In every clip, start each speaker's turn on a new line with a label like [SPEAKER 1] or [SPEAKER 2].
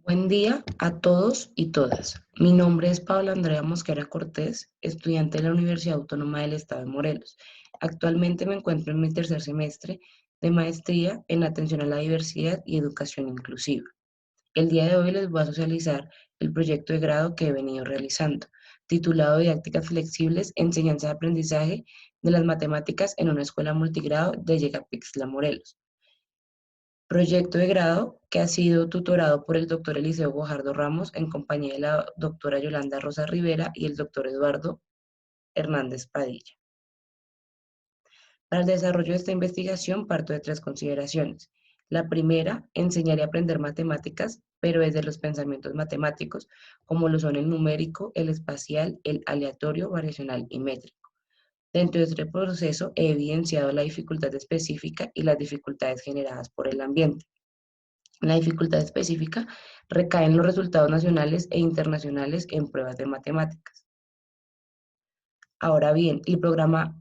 [SPEAKER 1] Buen día a todos y todas. Mi nombre es Paula Andrea Mosquera Cortés, estudiante de la Universidad Autónoma del Estado de Morelos. Actualmente me encuentro en mi tercer semestre de maestría en atención a la diversidad y educación inclusiva. El día de hoy les voy a socializar el proyecto de grado que he venido realizando, titulado Didácticas Flexibles, Enseñanza y Aprendizaje de las Matemáticas en una Escuela Multigrado de Yegapixtla, Morelos. Proyecto de grado que ha sido tutorado por el doctor Eliseo Guajardo Ramos en compañía de la doctora Yolanda Rosa Rivera y el doctor Eduardo Hernández Padilla. Para el desarrollo de esta investigación parto de tres consideraciones. La primera, enseñar y aprender matemáticas, pero desde los pensamientos matemáticos, como lo son el numérico, el espacial, el aleatorio, variacional y métrico. Dentro de este proceso he evidenciado la dificultad específica y las dificultades generadas por el ambiente. La dificultad específica recae en los resultados nacionales e internacionales en pruebas de matemáticas. Ahora bien, el programa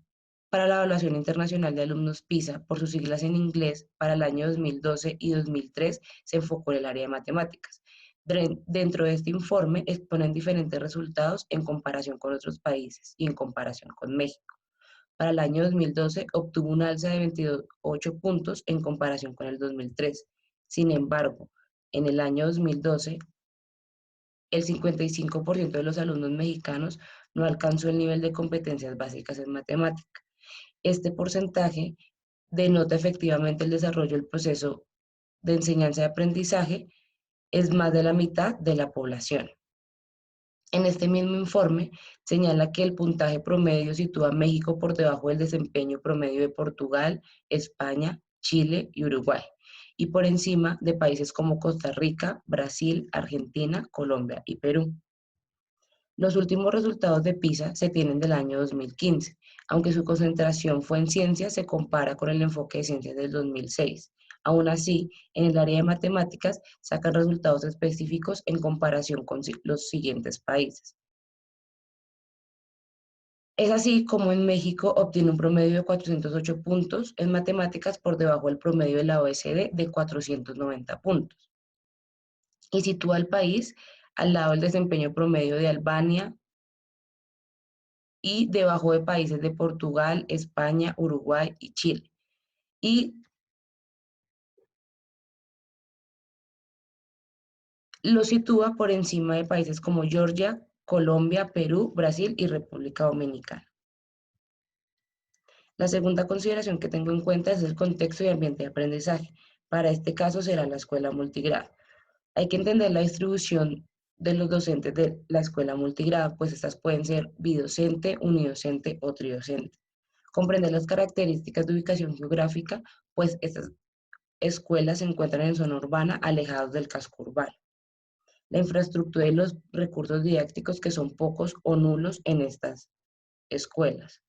[SPEAKER 1] para la evaluación internacional de alumnos PISA, por sus siglas en inglés, para el año 2012 y 2003 se enfocó en el área de matemáticas. Dentro de este informe exponen diferentes resultados en comparación con otros países y en comparación con México. Para el año 2012 obtuvo un alza de 28 puntos en comparación con el 2003. Sin embargo, en el año 2012, el 55% de los alumnos mexicanos no alcanzó el nivel de competencias básicas en matemática. Este porcentaje denota efectivamente el desarrollo del proceso de enseñanza y aprendizaje, es más de la mitad de la población. En este mismo informe señala que el puntaje promedio sitúa a México por debajo del desempeño promedio de Portugal, España, Chile y Uruguay, y por encima de países como Costa Rica, Brasil, Argentina, Colombia y Perú. Los últimos resultados de PISA se tienen del año 2015, aunque su concentración fue en ciencias, se compara con el enfoque de ciencias del 2006. Aún así, en el área de matemáticas sacan resultados específicos en comparación con los siguientes países. Es así como en México obtiene un promedio de 408 puntos en matemáticas por debajo del promedio de la OECD de 490 puntos. Y sitúa al país al lado del desempeño promedio de Albania y debajo de países de Portugal, España, Uruguay y Chile. Y lo sitúa por encima de países como Georgia, Colombia, Perú, Brasil y República Dominicana. La segunda consideración que tengo en cuenta es el contexto y ambiente de aprendizaje. Para este caso será la escuela multigrado. Hay que entender la distribución de los docentes de la escuela multigrado, pues estas pueden ser bidocente, unidocente o tridocente. Comprender las características de ubicación geográfica, pues estas escuelas se encuentran en zona urbana, alejados del casco urbano. La infraestructura y los recursos didácticos que son pocos o nulos en estas escuelas.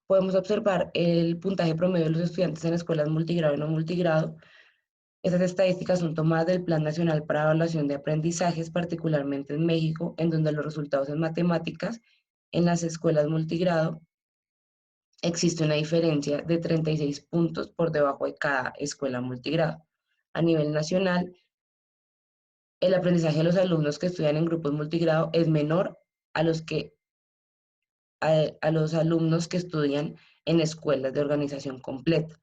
[SPEAKER 1] Podemos observar el puntaje promedio de los estudiantes en escuelas multigrado y no multigrado. Estas estadísticas son tomadas del Plan Nacional para Evaluación de Aprendizajes, particularmente en México, en donde los resultados en matemáticas en las escuelas multigrado existe una diferencia de 36 puntos por debajo de cada escuela multigrado. A nivel nacional, el aprendizaje de los alumnos que estudian en grupos multigrado es menor a a los alumnos que estudian en escuelas de organización completa,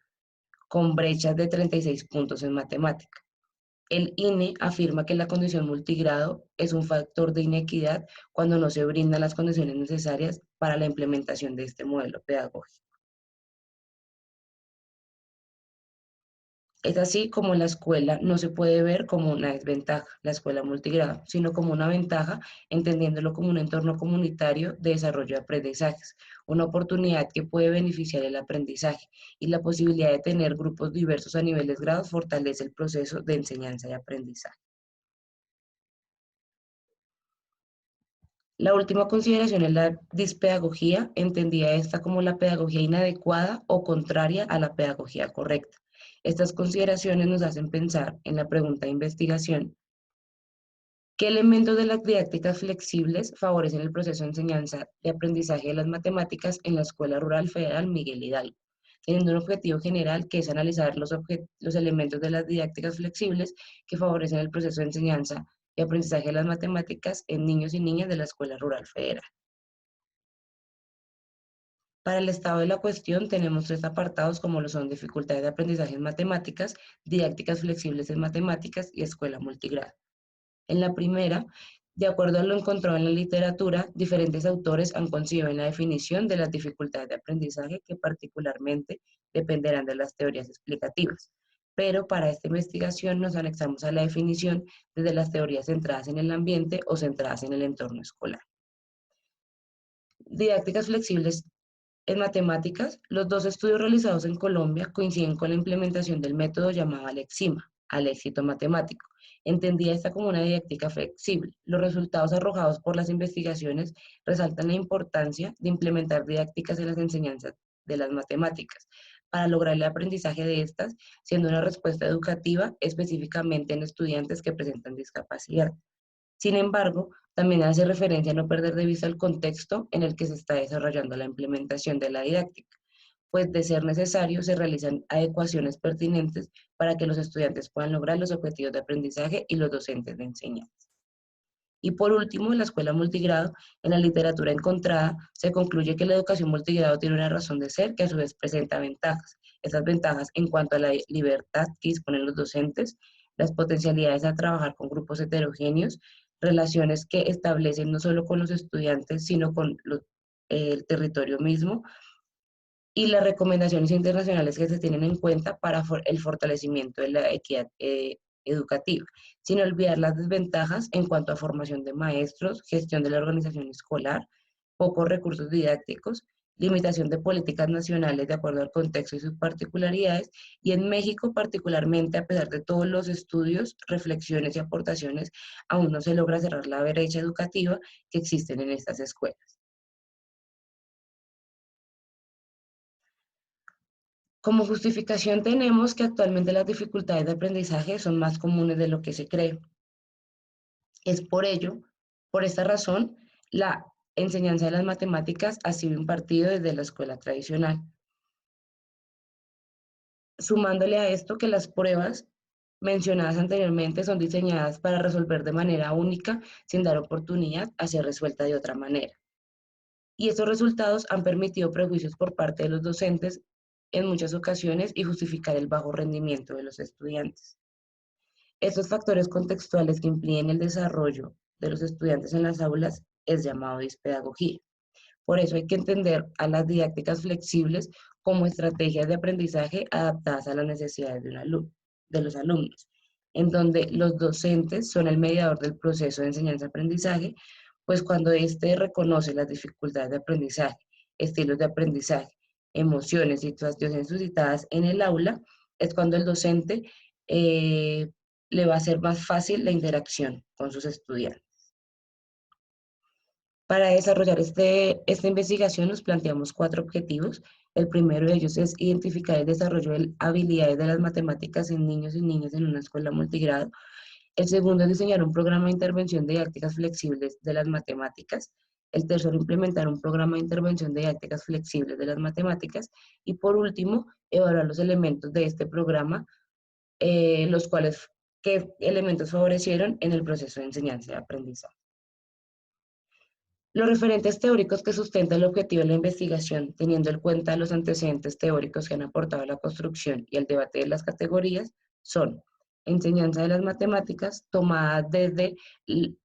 [SPEAKER 1] con brechas de 36 puntos en matemática. El INE afirma que la condición multigrado es un factor de inequidad cuando no se brindan las condiciones necesarias para la implementación de este modelo pedagógico. Es así como la escuela no se puede ver como una desventaja, la escuela multigrado, sino como una ventaja, entendiéndolo como un entorno comunitario de desarrollo de aprendizajes, una oportunidad que puede beneficiar el aprendizaje y la posibilidad de tener grupos diversos a niveles grados fortalece el proceso de enseñanza y aprendizaje. La última consideración es la dispedagogía, entendida esta como la pedagogía inadecuada o contraria a la pedagogía correcta. Estas consideraciones nos hacen pensar en la pregunta de investigación: ¿qué elementos de las didácticas flexibles favorecen el proceso de enseñanza y aprendizaje de las matemáticas en la Escuela Rural Federal Miguel Hidalgo? teniendo un objetivo general que es analizar los elementos de las didácticas flexibles que favorecen el proceso de enseñanza y aprendizaje de las matemáticas en niños y niñas de la Escuela Rural Federal. Para el estado de la cuestión tenemos tres apartados como lo son dificultades de aprendizaje en matemáticas, didácticas flexibles en matemáticas y escuela multigrado. En la primera, de acuerdo a lo encontrado en la literatura, diferentes autores han coincidido en la definición de las dificultades de aprendizaje que particularmente dependerán de las teorías explicativas. Pero para esta investigación nos anexamos a la definición desde las teorías centradas en el ambiente o centradas en el entorno escolar. Didácticas flexibles en matemáticas, los dos estudios realizados en Colombia coinciden con la implementación del método llamado Alexima, al éxito matemático. Entendía esta como una didáctica flexible. Los resultados arrojados por las investigaciones resaltan la importancia de implementar didácticas en las enseñanzas de las matemáticas para lograr el aprendizaje de estas, siendo una respuesta educativa específicamente en estudiantes que presentan discapacidad. Sin embargo, también hace referencia a no perder de vista el contexto en el que se está desarrollando la implementación de la didáctica, pues de ser necesario se realizan adecuaciones pertinentes para que los estudiantes puedan lograr los objetivos de aprendizaje y los docentes de enseñanza. Y por último, en la escuela multigrado, en la literatura encontrada, se concluye que la educación multigrado tiene una razón de ser que a su vez presenta ventajas. Estas ventajas en cuanto a la libertad que disponen los docentes, las potencialidades a trabajar con grupos heterogéneos, relaciones que establecen no solo con los estudiantes, sino con el territorio mismo, y las recomendaciones internacionales que se tienen en cuenta para el fortalecimiento de la equidad educativa, sin olvidar las desventajas en cuanto a formación de maestros, gestión de la organización escolar, pocos recursos didácticos, limitación de políticas nacionales de acuerdo al contexto y sus particularidades, y en México particularmente, a pesar de todos los estudios, reflexiones y aportaciones, aún no se logra cerrar la brecha educativa que existen en estas escuelas. Como justificación tenemos que actualmente las dificultades de aprendizaje son más comunes de lo que se cree. Es por ello, por esta razón, la enseñanza de las matemáticas ha sido impartida desde la escuela tradicional. Sumándole a esto que las pruebas mencionadas anteriormente son diseñadas para resolver de manera única sin dar oportunidad a ser resuelta de otra manera. Y estos resultados han permitido prejuicios por parte de los docentes en muchas ocasiones y justificar el bajo rendimiento de los estudiantes. Estos factores contextuales que impiden el desarrollo de los estudiantes en las aulas es llamado dispedagogía. Por eso hay que entender a las didácticas flexibles como estrategias de aprendizaje adaptadas a las necesidades de los alumnos, en donde los docentes son el mediador del proceso de enseñanza-aprendizaje, pues cuando éste reconoce las dificultades de aprendizaje, estilos de aprendizaje, emociones, situaciones suscitadas en el aula, es cuando el docente eh, le va a ser más fácil la interacción con sus estudiantes. Para desarrollar esta investigación nos planteamos cuatro objetivos. El primero de ellos es identificar el desarrollo de habilidades de las matemáticas en niños y niñas en una escuela multigrado. El segundo es diseñar un programa de intervención de didácticas flexibles de las matemáticas. El tercero, implementar un programa de intervención de didácticas flexibles de las matemáticas. Y por último, evaluar los elementos de este programa, los cuales, qué elementos favorecieron en el proceso de enseñanza y aprendizaje. Los referentes teóricos que sustentan el objetivo de la investigación, teniendo en cuenta los antecedentes teóricos que han aportado a la construcción y el debate de las categorías, son enseñanza de las matemáticas, tomada desde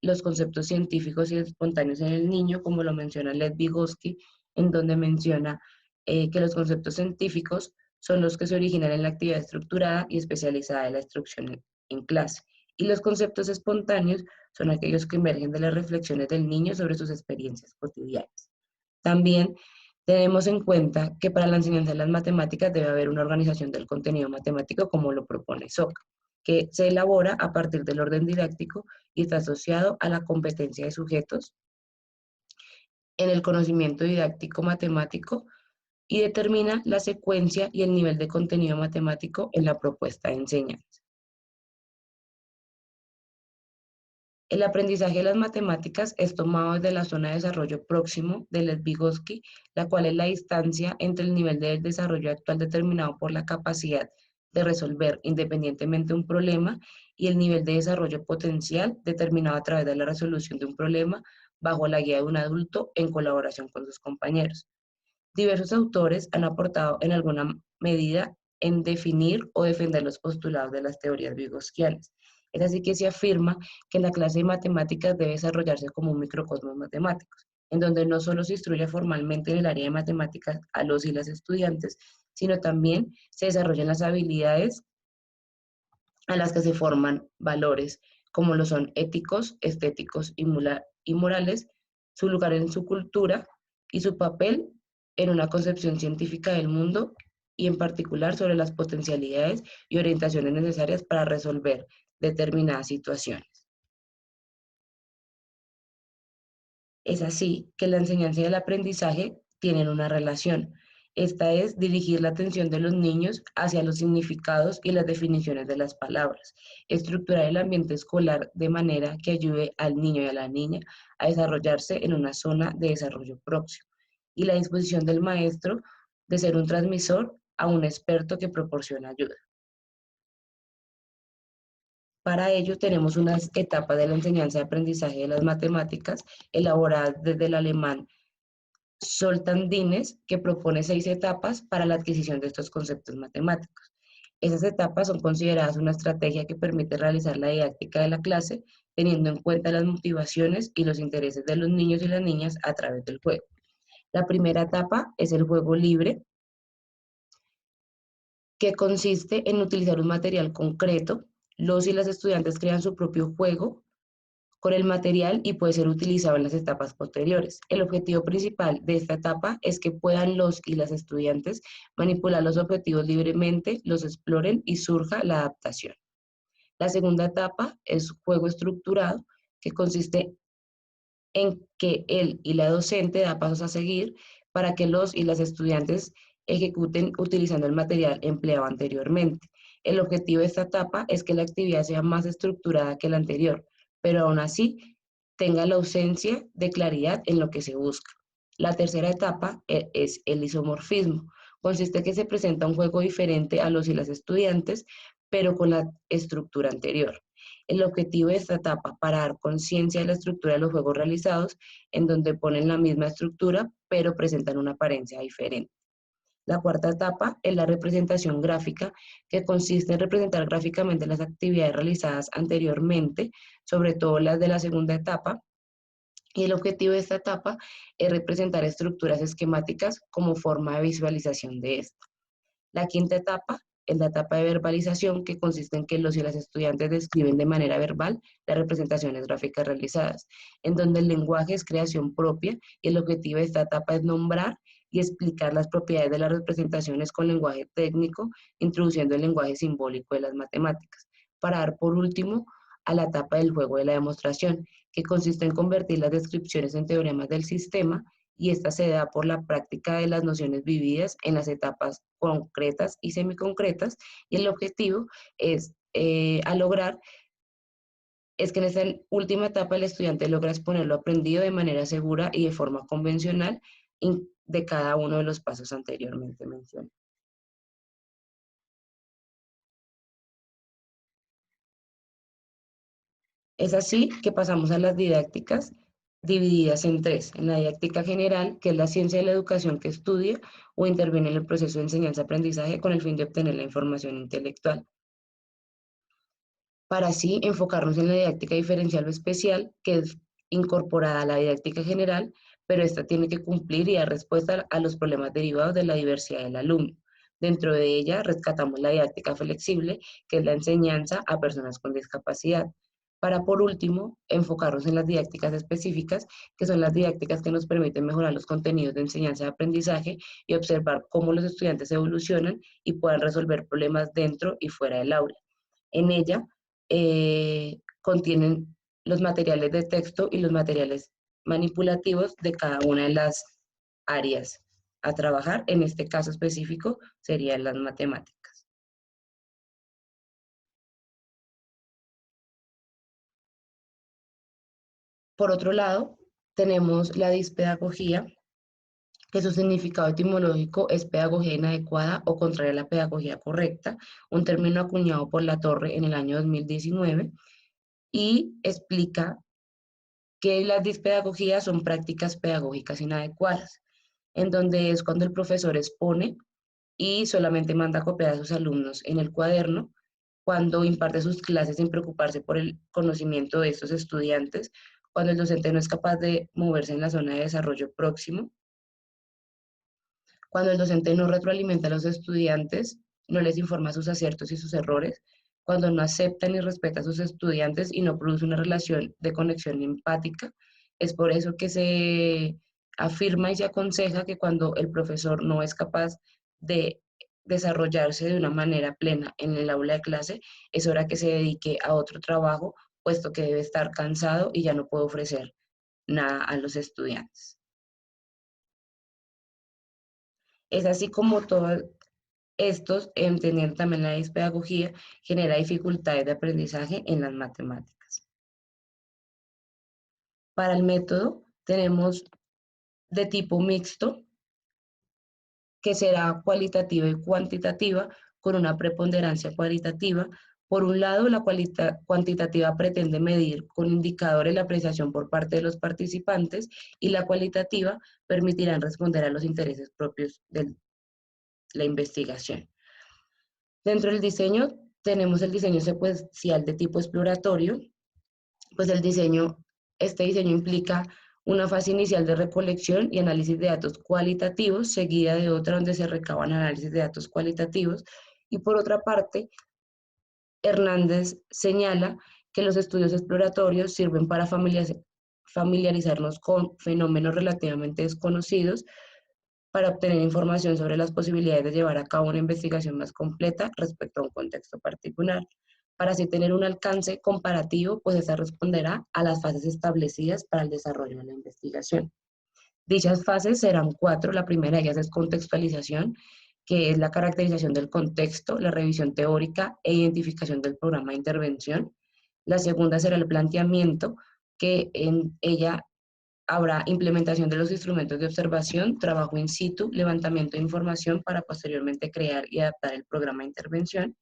[SPEAKER 1] los conceptos científicos y espontáneos en el niño, como lo menciona Lev Vygotsky, en donde menciona que los conceptos científicos son los que se originan en la actividad estructurada y especializada de la instrucción en clase. Y los conceptos espontáneos son aquellos que emergen de las reflexiones del niño sobre sus experiencias cotidianas. También tenemos en cuenta que para la enseñanza de las matemáticas debe haber una organización del contenido matemático como lo propone SOC, que se elabora a partir del orden didáctico y está asociado a la competencia de sujetos en el conocimiento didáctico matemático y determina la secuencia y el nivel de contenido matemático en la propuesta de enseñanza. El aprendizaje de las matemáticas es tomado desde la zona de desarrollo próximo de Lev-Vygotsky, la cual es la distancia entre el nivel de desarrollo actual determinado por la capacidad de resolver independientemente un problema y el nivel de desarrollo potencial determinado a través de la resolución de un problema bajo la guía de un adulto en colaboración con sus compañeros. Diversos autores han aportado en alguna medida en definir o defender los postulados de las teorías vygotskianas. Es así que se afirma que la clase de matemáticas debe desarrollarse como un microcosmos matemático, en donde no solo se instruye formalmente en el área de matemáticas a los y las estudiantes, sino también se desarrollan las habilidades a las que se forman valores, como lo son éticos, estéticos y morales, su lugar en su cultura y su papel en una concepción científica del mundo y en particular sobre las potencialidades y orientaciones necesarias para resolver determinadas situaciones. Es así que la enseñanza y el aprendizaje tienen una relación. Esta es dirigir la atención de los niños hacia los significados y las definiciones de las palabras, estructurar el ambiente escolar de manera que ayude al niño y a la niña a desarrollarse en una zona de desarrollo próximo, y la disposición del maestro de ser un transmisor a un experto que proporciona ayuda. Para ello tenemos unas etapas de la enseñanza y aprendizaje de las matemáticas elaboradas desde el alemán Soltandines, que propone 6 etapas para la adquisición de estos conceptos matemáticos. Esas etapas son consideradas una estrategia que permite realizar la didáctica de la clase teniendo en cuenta las motivaciones y los intereses de los niños y las niñas a través del juego. La primera etapa es el juego libre, que consiste en utilizar un material concreto. Los y las estudiantes crean su propio juego con el material y puede ser utilizado en las etapas posteriores. El objetivo principal de esta etapa es que puedan los y las estudiantes manipular los objetivos libremente, los exploren y surja la adaptación. La segunda etapa es juego estructurado, que consiste en que él y la docente da pasos a seguir para que los y las estudiantes ejecuten utilizando el material empleado anteriormente. El objetivo de esta etapa es que la actividad sea más estructurada que la anterior, pero aún así tenga la ausencia de claridad en lo que se busca. La tercera etapa es el isomorfismo. Consiste en que se presenta un juego diferente a los y las estudiantes, pero con la estructura anterior. El objetivo de esta etapa para dar conciencia de la estructura de los juegos realizados, en donde ponen la misma estructura, pero presentan una apariencia diferente. La cuarta etapa es la representación gráfica, que consiste en representar gráficamente las actividades realizadas anteriormente, sobre todo las de la segunda etapa, y el objetivo de esta etapa es representar estructuras esquemáticas como forma de visualización de esta. La quinta etapa es la etapa de verbalización, que consiste en que los y las estudiantes describen de manera verbal las representaciones gráficas realizadas, en donde el lenguaje es creación propia y el objetivo de esta etapa es nombrar y explicar las propiedades de las representaciones con lenguaje técnico, introduciendo el lenguaje simbólico de las matemáticas, para dar por último a la etapa del juego de la demostración, que consiste en convertir las descripciones en teoremas del sistema, y esta se da por la práctica de las nociones vividas en las etapas concretas y semiconcretas, y el objetivo es a lograr es que en esta última etapa el estudiante logra exponer lo aprendido de manera segura y de forma convencional de cada uno de los pasos anteriormente mencionados. Es así que pasamos a las didácticas divididas en tres. En la didáctica general, que es la ciencia de la educación que estudia o interviene en el proceso de enseñanza-aprendizaje con el fin de obtener la información intelectual. Para así enfocarnos en la didáctica diferencial o especial, que es incorporada a la didáctica general, pero esta tiene que cumplir y dar respuesta a los problemas derivados de la diversidad del alumno. Dentro de ella rescatamos la didáctica flexible, que es la enseñanza a personas con discapacidad. Para, por último, enfocarnos en las didácticas específicas, que son las didácticas que nos permiten mejorar los contenidos de enseñanza y aprendizaje y observar cómo los estudiantes evolucionan y puedan resolver problemas dentro y fuera del aula. En ella contienen los materiales de texto y los materiales manipulativos de cada una de las áreas a trabajar. En este caso específico serían las matemáticas. Por otro lado, tenemos la dispedagogía, que su significado etimológico es pedagogía inadecuada o contraria a la pedagogía correcta, un término acuñado por La Torre en el año 2019, y explica que las dispedagogías son prácticas pedagógicas inadecuadas, en donde es cuando el profesor expone y solamente manda copiar a sus alumnos en el cuaderno, cuando imparte sus clases sin preocuparse por el conocimiento de estos estudiantes, cuando el docente no es capaz de moverse en la zona de desarrollo próximo, cuando el docente no retroalimenta a los estudiantes, no les informa sus aciertos y sus errores, cuando no acepta ni respeta a sus estudiantes y no produce una relación de conexión empática. Es por eso que se afirma y se aconseja que cuando el profesor no es capaz de desarrollarse de una manera plena en el aula de clase, es hora que se dedique a otro trabajo, puesto que debe estar cansado y ya no puede ofrecer nada a los estudiantes. Es así como todos estos, entendiendo también la dispedagogía, genera dificultades de aprendizaje en las matemáticas. Para el método tenemos de tipo mixto, que será cualitativa y cuantitativa, con una preponderancia cualitativa. Por un lado, la cuantitativa pretende medir con indicadores la apreciación por parte de los participantes, y la cualitativa permitirá responder a los intereses propios de la investigación. Dentro del diseño tenemos el diseño secuencial de tipo exploratorio. Pues este diseño implica una fase inicial de recolección y análisis de datos cualitativos, seguida de otra donde se recaban análisis de datos cualitativos. Y por otra parte, Hernández señala que los estudios exploratorios sirven para familiarizarnos con fenómenos relativamente desconocidos, para obtener información sobre las posibilidades de llevar a cabo una investigación más completa respecto a un contexto particular. Para así tener un alcance comparativo, pues esta responderá a las fases establecidas para el desarrollo de la investigación. Dichas fases serán cuatro. La primera de ellas es contextualización, que es la caracterización del contexto, la revisión teórica e identificación del programa de intervención. La segunda será el planteamiento, que en ella habrá implementación de los instrumentos de observación, trabajo in situ, levantamiento de información para posteriormente crear y adaptar el programa de intervención.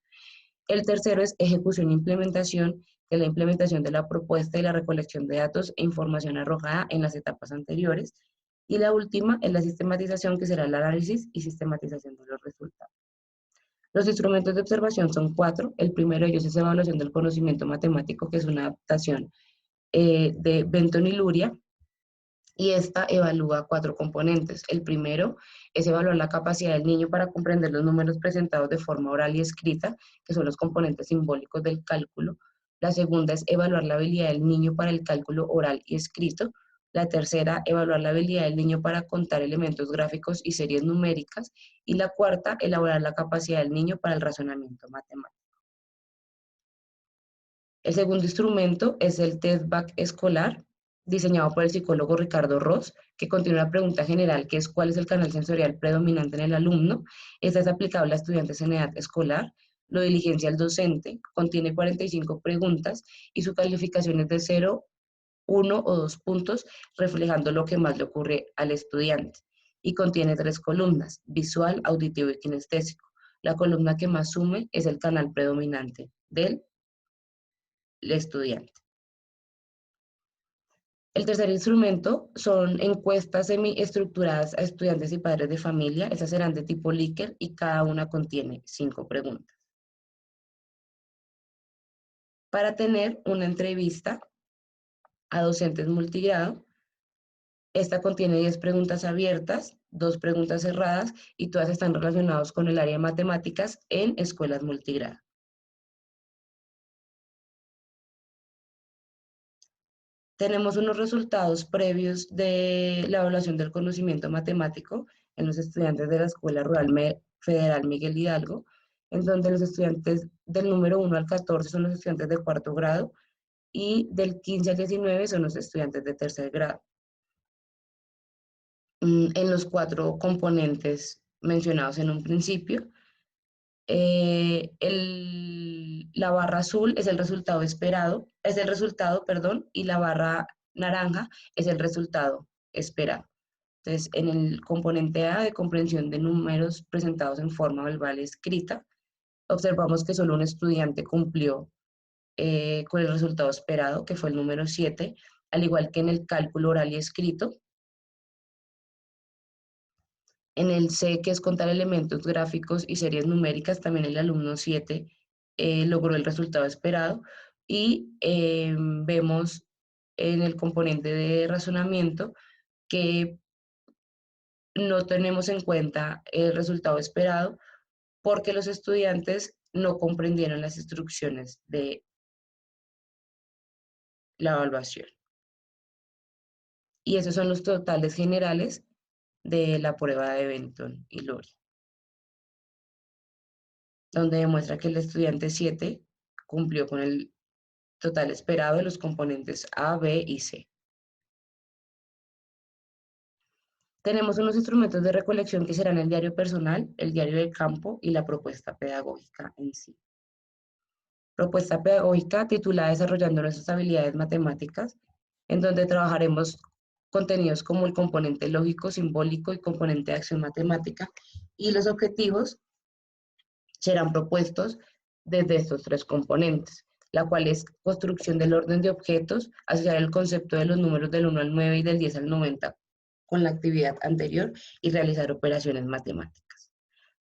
[SPEAKER 1] El tercero es ejecución e implementación, que es la implementación de la propuesta y la recolección de datos e información arrojada en las etapas anteriores. Y la última es la sistematización, que será el análisis y sistematización de los resultados. Los instrumentos de observación son cuatro. El primero de ellos es evaluación del conocimiento matemático, que es una adaptación de Benton y Luria, y esta evalúa cuatro componentes. El primero es evaluar la capacidad del niño para comprender los números presentados de forma oral y escrita, que son los componentes simbólicos del cálculo. La segunda es evaluar la habilidad del niño para el cálculo oral y escrito. La tercera, evaluar la habilidad del niño para contar elementos gráficos y series numéricas. Y la cuarta, elaborar la capacidad del niño para el razonamiento matemático. El segundo instrumento es el test-back escolar, diseñado por el psicólogo Ricardo Ross, que contiene una pregunta general, que es ¿cuál es el canal sensorial predominante en el alumno? Esta es aplicable a estudiantes en edad escolar. Lo diligencia el docente, contiene 45 preguntas y su calificación es de 0, 1 o 2 puntos, reflejando lo que más le ocurre al estudiante. Y contiene tres columnas: visual, auditivo y kinestésico. La columna que más sume es el canal predominante del estudiante. El tercer instrumento son encuestas semiestructuradas a estudiantes y padres de familia. Esas serán de tipo Likert y cada una contiene 5 preguntas. Para tener una entrevista a docentes multigrado, esta contiene 10 preguntas abiertas, 2 preguntas cerradas, y todas están relacionadas con el área de matemáticas en escuelas multigrado. Tenemos unos resultados previos de la evaluación del conocimiento matemático en los estudiantes de la Escuela Rural Federal Miguel Hidalgo, en donde los estudiantes del número 1 al 14 son los estudiantes de cuarto grado y del 15 al 19 son los estudiantes de tercer grado. En los 4 componentes mencionados en un principio, la barra azul es el resultado esperado, es el resultado, perdón, y la barra naranja es el resultado esperado. Entonces, en el componente A de comprensión de números presentados en forma verbal escrita, observamos que solo un estudiante cumplió con el resultado esperado, que fue el número 7, al igual que en el cálculo oral y escrito. En el C, que es contar elementos gráficos y series numéricas, también el alumno 7 logró el resultado esperado. Y vemos en el componente de razonamiento que no tenemos en cuenta el resultado esperado porque los estudiantes no comprendieron las instrucciones de la evaluación. Y esos son los totales generales de la prueba de Benton y Lori, donde demuestra que el estudiante 7 cumplió con el total esperado de los componentes A, B y C. Tenemos unos instrumentos de recolección que serán el diario personal, el diario de campo y la propuesta pedagógica en sí. Propuesta pedagógica titulada Desarrollando nuestras habilidades matemáticas, en donde trabajaremos contenidos como el componente lógico, simbólico y componente de acción matemática, y los objetivos serán propuestos desde estos tres componentes, la cual es construcción del orden de objetos, asociar el concepto de los números del 1 al 9 y del 10 al 90 con la actividad anterior y realizar operaciones matemáticas.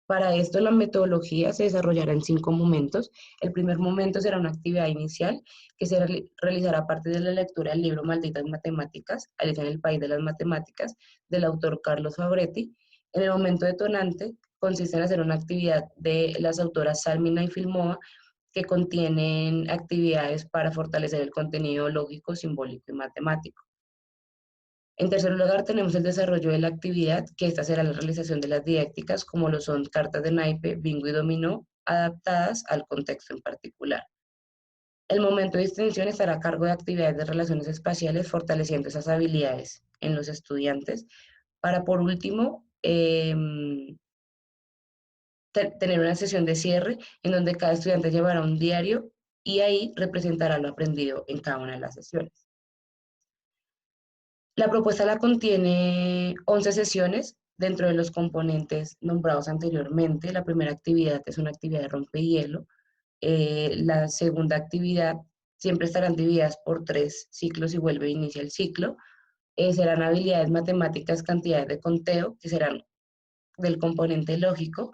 [SPEAKER 1] Para esto, la metodología se desarrollará en 5 momentos. El primer momento será una actividad inicial que se realizará a partir de la lectura del libro Malditas Matemáticas, Alicia en el País de las Matemáticas, del autor Carlos Fabretti. En el momento detonante, consiste en hacer una actividad de las autoras Salmina y Filmova que contienen actividades para fortalecer el contenido lógico, simbólico y matemático. En tercer lugar, tenemos el desarrollo de la actividad, que esta será la realización de las didácticas, como lo son cartas de naipe, bingo y dominó, adaptadas al contexto en particular. El momento de extensión estará a cargo de actividades de relaciones espaciales, fortaleciendo esas habilidades en los estudiantes, para por último tener una sesión de cierre en donde cada estudiante llevará un diario y ahí representará lo aprendido en cada una de las sesiones. La propuesta la contiene 11 sesiones dentro de los componentes nombrados anteriormente. La primera actividad es una actividad de rompehielo. La segunda actividad siempre estarán divididas por 3 ciclos y vuelve a iniciar el ciclo. Serán habilidades matemáticas, cantidades de conteo, que serán del componente lógico.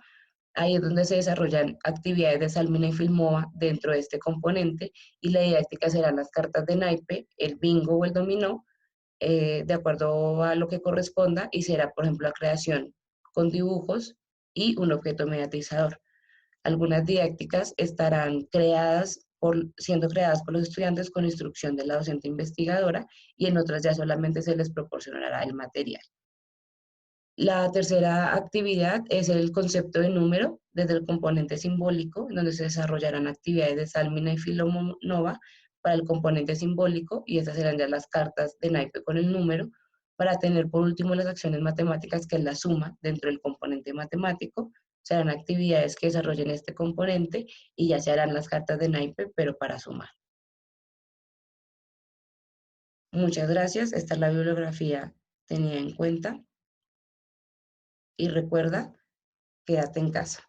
[SPEAKER 1] Ahí es donde se desarrollan actividades de Salmina y Filmova dentro de este componente, y la didáctica serán las cartas de naipe, el bingo o el dominó, de acuerdo a lo que corresponda, y será, por ejemplo, la creación con dibujos y un objeto mediatizador. Algunas didácticas estarán siendo creadas por los estudiantes con instrucción de la docente investigadora, y en otras ya solamente se les proporcionará el material. La tercera actividad es el concepto de número desde el componente simbólico, en donde se desarrollarán actividades de Salmina y Filomova para el componente simbólico, y estas serán ya las cartas de naipe con el número, para tener por último las acciones matemáticas, que es la suma dentro del componente matemático. Serán actividades que desarrollen este componente y ya se harán las cartas de naipe, pero para sumar. Muchas gracias. Esta es la bibliografía tenida en cuenta. Y recuerda, quédate en casa.